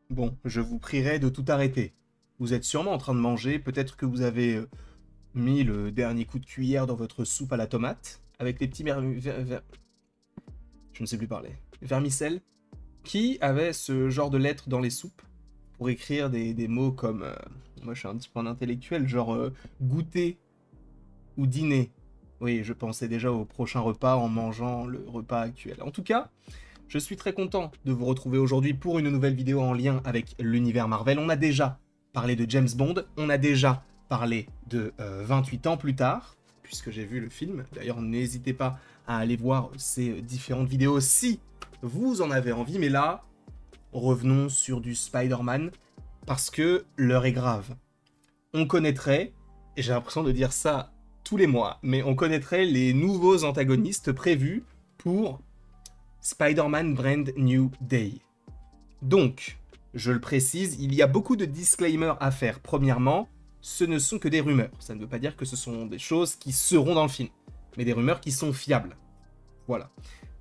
Bon, je vous prierai de tout arrêter. Vous êtes sûrement en train de manger, peut-être que vous avez mis le dernier coup de cuillère dans votre soupe à la tomate, avec les petits je ne sais plus parler. Vermicelles. Qui avait ce genre de lettres dans les soupes pour écrire des mots comme... moi je suis un petit peu un intellectuel, genre goûter ou dîner. Oui, je pensais déjà au prochain repas en mangeant le repas actuel. En tout cas, je suis très content de vous retrouver aujourd'hui pour une nouvelle vidéo en lien avec l'univers Marvel. On a déjà parlé de James Bond, on a déjà parlé de 28 ans plus tard, puisque j'ai vu le film. D'ailleurs, n'hésitez pas à aller voir ces différentes vidéos si vous en avez envie. Mais là, revenons sur du Spider-Man, parce que l'heure est grave. On connaîtrait, et j'ai l'impression de dire ça tous les mois, mais on connaîtrait les nouveaux antagonistes prévus pour Spider-Man Brand New Day. Donc, je le précise, il y a beaucoup de disclaimers à faire. Premièrement, ce ne sont que des rumeurs. Ça ne veut pas dire que ce sont des choses qui seront dans le film, mais des rumeurs qui sont fiables. Voilà.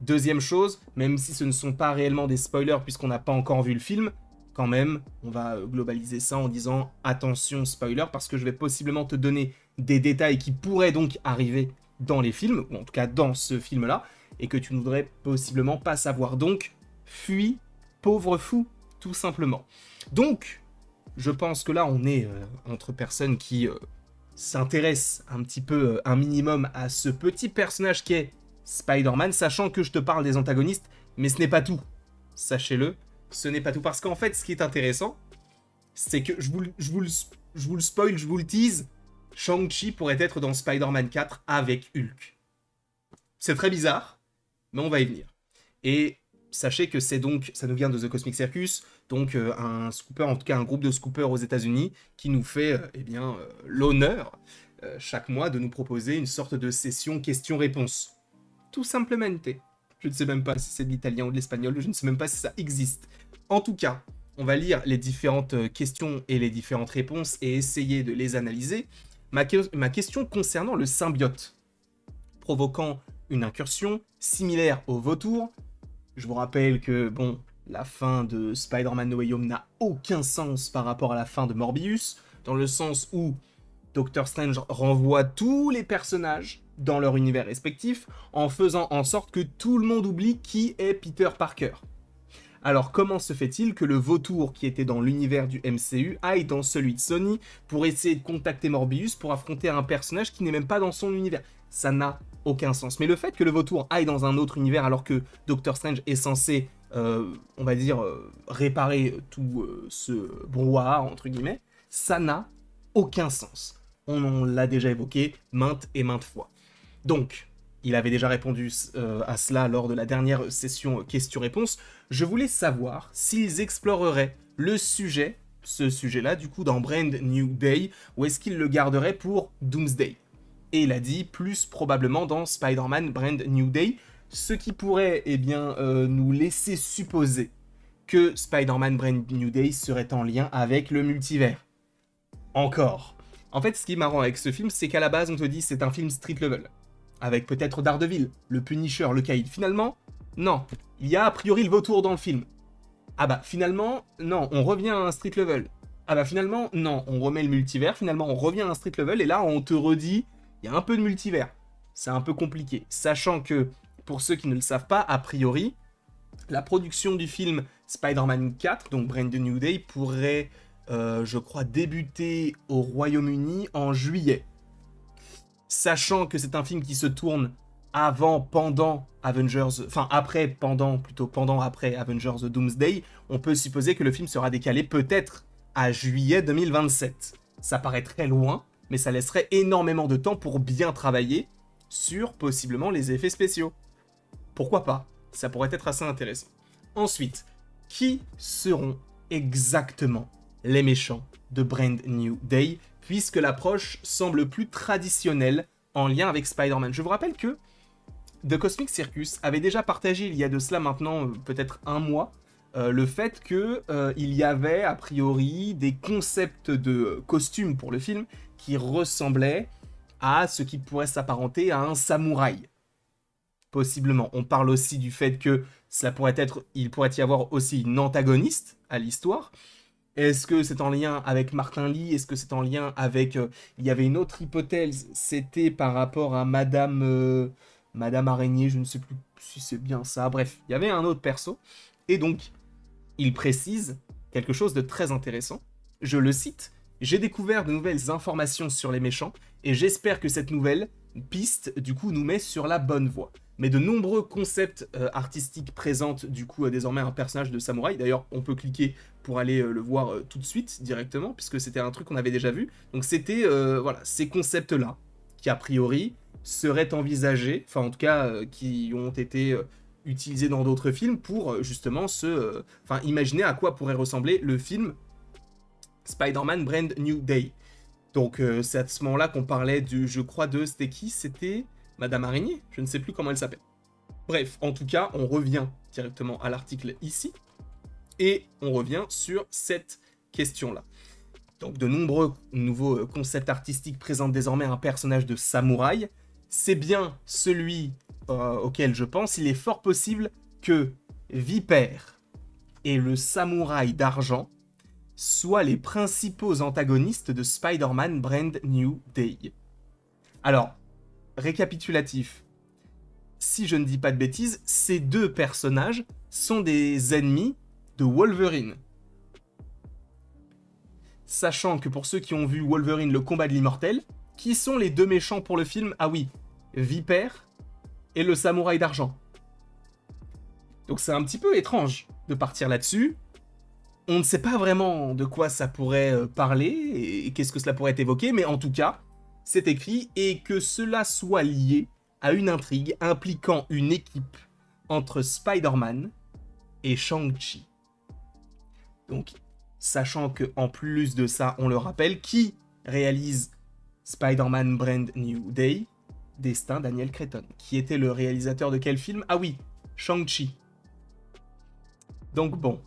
Deuxième chose, même si ce ne sont pas réellement des spoilers puisqu'on n'a pas encore vu le film, quand même, on va globaliser ça en disant attention spoiler parce que je vais possiblement te donner des détails qui pourraient donc arriver dans les films, ou en tout cas dans ce film-là, et que tu ne voudrais possiblement pas savoir. Donc, fuis, pauvre fou, tout simplement. Donc, je pense que là, on est entre personnes qui s'intéressent un petit peu, un minimum, à ce petit personnage qui est Spider-Man, sachant que je te parle des antagonistes, mais ce n'est pas tout. Sachez-le, ce n'est pas tout. Parce qu'en fait, ce qui est intéressant, c'est que je vous le spoil, je vous le tease, Shang-Chi pourrait être dans Spider-Man 4 avec Hulk. C'est très bizarre, mais on va y venir. Et sachez que c'est donc, ça nous vient de The Cosmic Circus, donc un scooper, en tout cas un groupe de scoopers aux États-Unis, qui nous fait l'honneur chaque mois de nous proposer une sorte de session questions-réponses. Tout simplement. Je ne sais même pas si c'est de l'italien ou de l'espagnol, je ne sais même pas si ça existe. En tout cas, on va lire les différentes questions et les différentes réponses et essayer de les analyser. Ma question concernant le symbiote, provoquant une incursion similaire au vautour. Je vous rappelle que, bon, la fin de Spider-Man No Way Home n'a aucun sens par rapport à la fin de Morbius, dans le sens où Doctor Strange renvoie tous les personnages dans leur univers respectif en faisant en sorte que tout le monde oublie qui est Peter Parker. Alors comment se fait-il que le vautour qui était dans l'univers du MCU aille dans celui de Sony pour essayer de contacter Morbius pour affronter un personnage qui n'est même pas dans son univers? Ça n'a aucun sens. Mais le fait que le vautour aille dans un autre univers alors que Doctor Strange est censé, on va dire, réparer tout ce brouhaha, entre guillemets, ça n'a aucun sens. On l'a déjà évoqué maintes et maintes fois. Donc, il avait déjà répondu à cela lors de la dernière session questions-réponses. Je voulais savoir s'ils exploreraient le sujet, ce sujet-là, du coup, dans Brand New Day, ou est-ce qu'ils le garderaient pour Doomsday? Et il a dit plus probablement dans Spider-Man Brand New Day, ce qui pourrait nous laisser supposer que Spider-Man Brand New Day serait en lien avec le multivers. Encore. En fait, ce qui est marrant avec ce film, c'est qu'à la base, on te dit c'est un film street level. Avec peut-être Daredevil, le Punisher, le Caïd. Finalement, non. Il y a a priori le vautour dans le film. Ah bah finalement, non, on revient à un street level. Ah bah finalement, non, on remet le multivers, finalement on revient à un street level, et là on te redit, il y a un peu de multivers. C'est un peu compliqué. Sachant que, pour ceux qui ne le savent pas, a priori, la production du film Spider-Man 4, donc Brand New Day, pourrait, je crois, débuter au Royaume-Uni en juillet. Sachant que c'est un film qui se tourne avant, pendant Avengers, enfin après, pendant, après Avengers Doomsday, on peut supposer que le film sera décalé peut-être à juillet 2027. Ça paraît très loin, mais ça laisserait énormément de temps pour bien travailler sur possiblement les effets spéciaux. Pourquoi pas? Ça pourrait être assez intéressant. Ensuite, qui seront exactement les méchants de Brand New Day, puisque l'approche semble plus traditionnelle en lien avec Spider-Man. Je vous rappelle que The Cosmic Circus avait déjà partagé il y a de cela maintenant peut-être un mois le fait qu'il y avait a priori des concepts de costumes pour le film qui ressemblaient à ce qui pourrait s'apparenter à un samouraï. possiblement. On parle aussi du fait que il pourrait y avoir aussi une antagoniste à l'histoire. Est-ce que c'est en lien avec Martin Lee? Est-ce que c'est en lien avec... il y avait une autre hypothèse, c'était par rapport à Madame Araignée, je ne sais plus si c'est bien ça. Bref, il y avait un autre perso. Et donc, il précise quelque chose de très intéressant. Je le cite. J'ai découvert de nouvelles informations sur les méchants et j'espère que cette nouvelle piste, du coup, nous met sur la bonne voie. Mais de nombreux concepts artistiques présentent, du coup, désormais un personnage de samouraï. D'ailleurs, on peut cliquer pour aller le voir tout de suite, directement, puisque c'était un truc qu'on avait déjà vu. Donc c'était, voilà, ces concepts-là, qui a priori seraient envisagés, enfin en tout cas, qui ont été utilisés dans d'autres films pour justement imaginer à quoi pourrait ressembler le film Spider-Man Brand New Day. Donc c'est à ce moment-là qu'on parlait je crois c'était qui? C'était Madame Araignée? Je ne sais plus comment elle s'appelle. Bref, en tout cas, on revient directement à l'article ici, et on revient sur cette question-là. Donc de nombreux nouveaux concepts artistiques présentent désormais un personnage de samouraï. C'est bien celui auquel je pense. Il est fort possible que Viper et le samouraï d'argent soient les principaux antagonistes de Spider-Man Brand New Day. Alors, récapitulatif. Si je ne dis pas de bêtises, ces deux personnages sont des ennemis de Wolverine. Sachant que pour ceux qui ont vu Wolverine, le combat de l'immortel, qui sont les deux méchants pour le film? Ah oui, Viper et le samouraï d'argent. Donc c'est un petit peu étrange de partir là-dessus. On ne sait pas vraiment de quoi ça pourrait parler et qu'est-ce que cela pourrait évoquer, mais en tout cas, c'est écrit, et que cela soit lié à une intrigue impliquant une équipe entre Spider-Man et Shang-Chi. Donc, sachant que en plus de ça, on le rappelle, qui réalise Spider-Man Brand New Day? Destin Daniel Cretton. Qui était le réalisateur de quel film? Ah oui, Shang-Chi. Donc bon,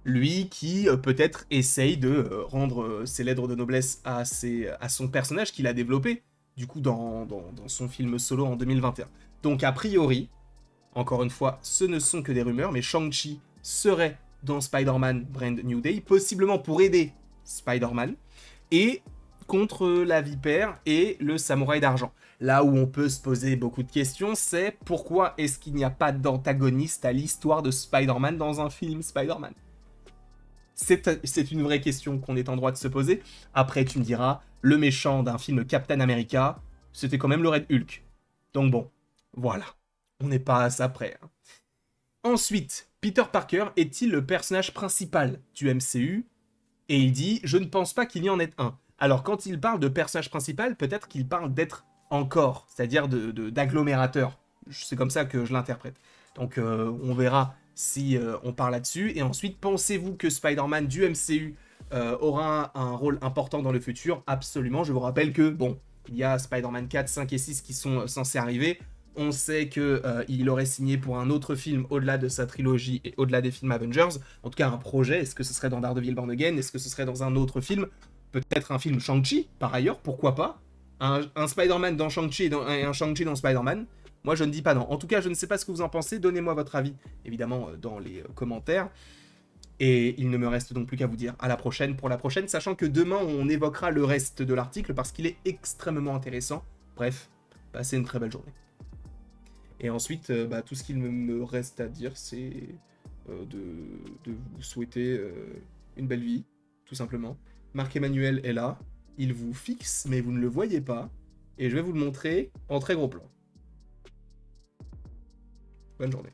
lui qui peut-être essaye de rendre ses lettres de noblesse à son personnage qu'il a développé, du coup dans son film solo en 2021. Donc a priori, encore une fois, ce ne sont que des rumeurs, mais Shang-Chi serait dans Spider-Man Brand New Day, possiblement pour aider Spider-Man, et contre la Vipère et le Samouraï d'Argent. Là où on peut se poser beaucoup de questions, c'est pourquoi est-ce qu'il n'y a pas d'antagoniste à l'histoire de Spider-Man dans un film Spider-Man? C'est une vraie question qu'on est en droit de se poser. Après, tu me diras, le méchant d'un film Captain America, c'était quand même le Red Hulk. Donc bon, voilà. On n'est pas à ça près. Hein. Ensuite, Peter Parker est-il le personnage principal du MCU? Et il dit, je ne pense pas qu'il y en ait un. Alors quand il parle de personnage principal, peut-être qu'il parle d'être encore, c'est-à-dire d'agglomérateur. C'est comme ça que je l'interprète. Donc on verra si on parle là-dessus. Et ensuite, pensez-vous que Spider-Man du MCU aura un rôle important dans le futur? Absolument. Je vous rappelle que, bon, il y a Spider-Man 4, 5 et 6 qui sont censés arriver. On sait qu'il aurait signé pour un autre film au-delà de sa trilogie et au-delà des films Avengers. En tout cas, un projet. Est-ce que ce serait dans Daredevil Born Again? Est-ce que ce serait dans un autre film? Peut-être un film Shang-Chi, par ailleurs, pourquoi pas? Un Spider-Man dans Shang-Chi et un Shang-Chi dans Spider-Man. Moi, je ne dis pas non. En tout cas, je ne sais pas ce que vous en pensez. Donnez-moi votre avis, évidemment, dans les commentaires. Et il ne me reste donc plus qu'à vous dire à la prochaine pour la prochaine, sachant que demain, on évoquera le reste de l'article parce qu'il est extrêmement intéressant. Bref, passez une très belle journée. Et ensuite, tout ce qu'il me reste à dire, c'est de vous souhaiter une belle vie, tout simplement. Marc-Emmanuel est là, il vous fixe, mais vous ne le voyez pas. Et je vais vous le montrer en très gros plan. Bonne journée.